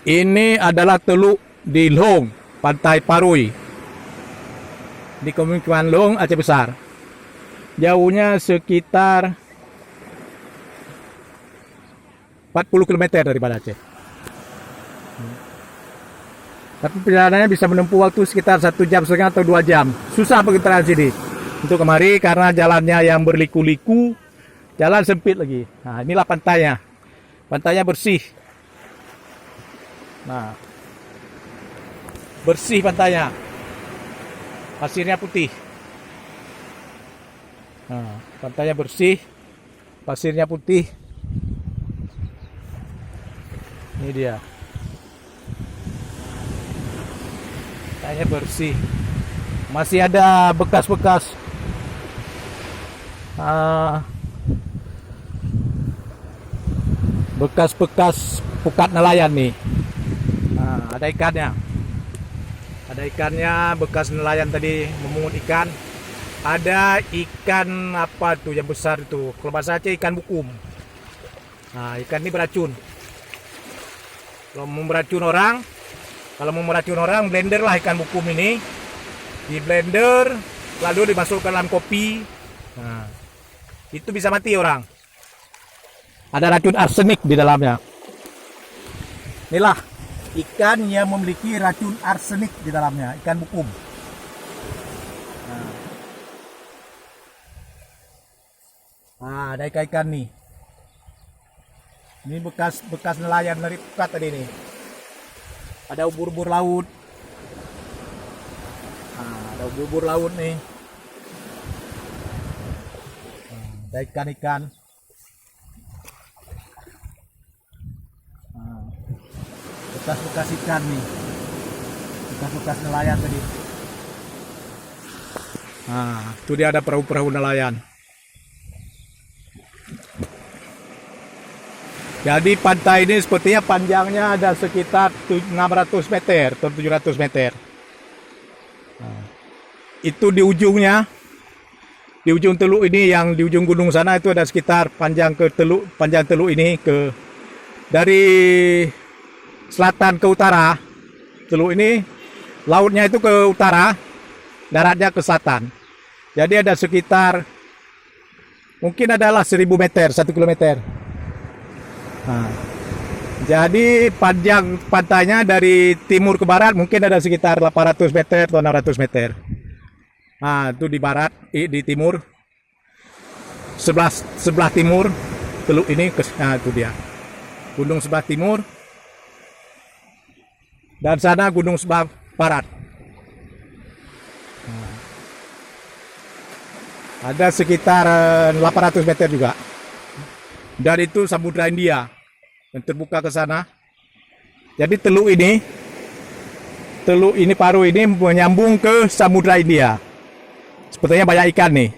Ini adalah teluk di Long, Pantai Parui. Di Pemukiman Long, Aceh Besar. Jauhnya sekitar 40 km daripada Aceh. Tapi perjalanannya bisa menempuh waktu sekitar 1,5 jam atau 2 jam. Susah pergerakan sini. Untuk kemari karena jalannya yang berliku-liku, jalan sempit lagi. Nah, inilah pantainya. Pantainya bersih. Nah, bersih pantainya. Pasirnya putih. Nah, pantainya bersih. Pasirnya putih. Ini dia. Pantainya bersih. Masih ada bekas-bekas bekas-bekas pukat nelayan nih. Nah, ada ikannya. Ada ikannya, bekas nelayan tadi memungut ikan. Ada ikan apa tuh yang besar itu? Kalau bahasa Aceh ikan bukum. Nah, ikan ini beracun. Kalau mau meracun orang, blender lah ikan bukum ini. Di blender, lalu dimasukkan dalam kopi. Nah, itu bisa mati orang. Ada racun arsenik di dalamnya. Inilah ikan yang memiliki racun arsenik di dalamnya, ikan bukum. Nah, ada ikan-ikan nih. Ini bekas nelayan dari pukat tadi nih. Ada ubur-ubur laut. Nah, ada ubur-ubur laut nih. Nah, ada ikan-ikan. Nah, bekas-bekas ikan nih. Bekas-bekas nelayan tadi. Nah, itu dia ada perahu-perahu nelayan. Jadi pantai ini sepertinya panjangnya ada sekitar 600 meter atau 700 meter. Nah, itu di ujungnya, di ujung teluk ini yang di ujung gunung sana itu ada sekitar panjang teluk ini ke dari selatan ke utara. Teluk ini lautnya itu ke utara, daratnya ke selatan. Jadi ada sekitar mungkin adalah 1000 meter, 1 kilometer. Nah, jadi panjang pantainya dari timur ke barat mungkin ada sekitar 800 meter atau 600 meter. Nah, itu di barat, di timur, sebelah timur teluk ini, nah itu dia, gunung sebelah timur, dan sana gunung sebelah barat. Nah, ada sekitar 800 meter juga. Dan itu Samudra India yang terbuka ke sana. Jadi teluk ini Paru ini menyambung ke Samudra India. Sepertinya banyak ikan nih.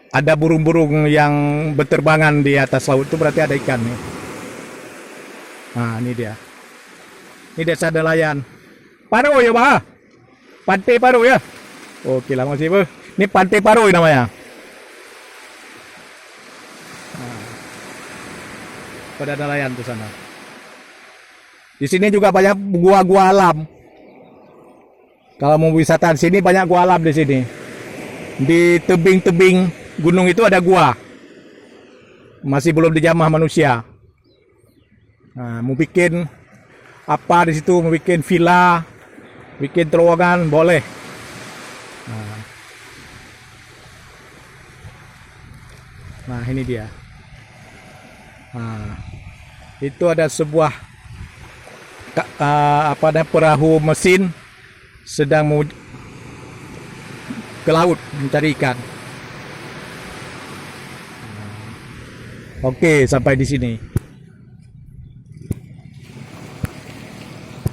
Ada burung-burung yang berterbangan di atas laut, itu berarti ada ikan nih. Nah, ini dia. Ini desa nelayan. Paru ya, Pak? Pantai Paru ya? Oke lah, masih Bu. Ini Pantai Paru namanya. Pada nelayan di sana. Di sini juga banyak gua-gua alam. Kalau mau wisata di sini banyak gua alam di sini. Di tebing-tebing gunung itu ada gua. Masih belum dijamah manusia. Nah, mau bikin apa di situ, mau bikin villa, bikin terowongan boleh. Nah, ini dia. Nah, itu ada sebuah perahu mesin sedang mau ke laut mencari ikan. Oke, sampai di sini.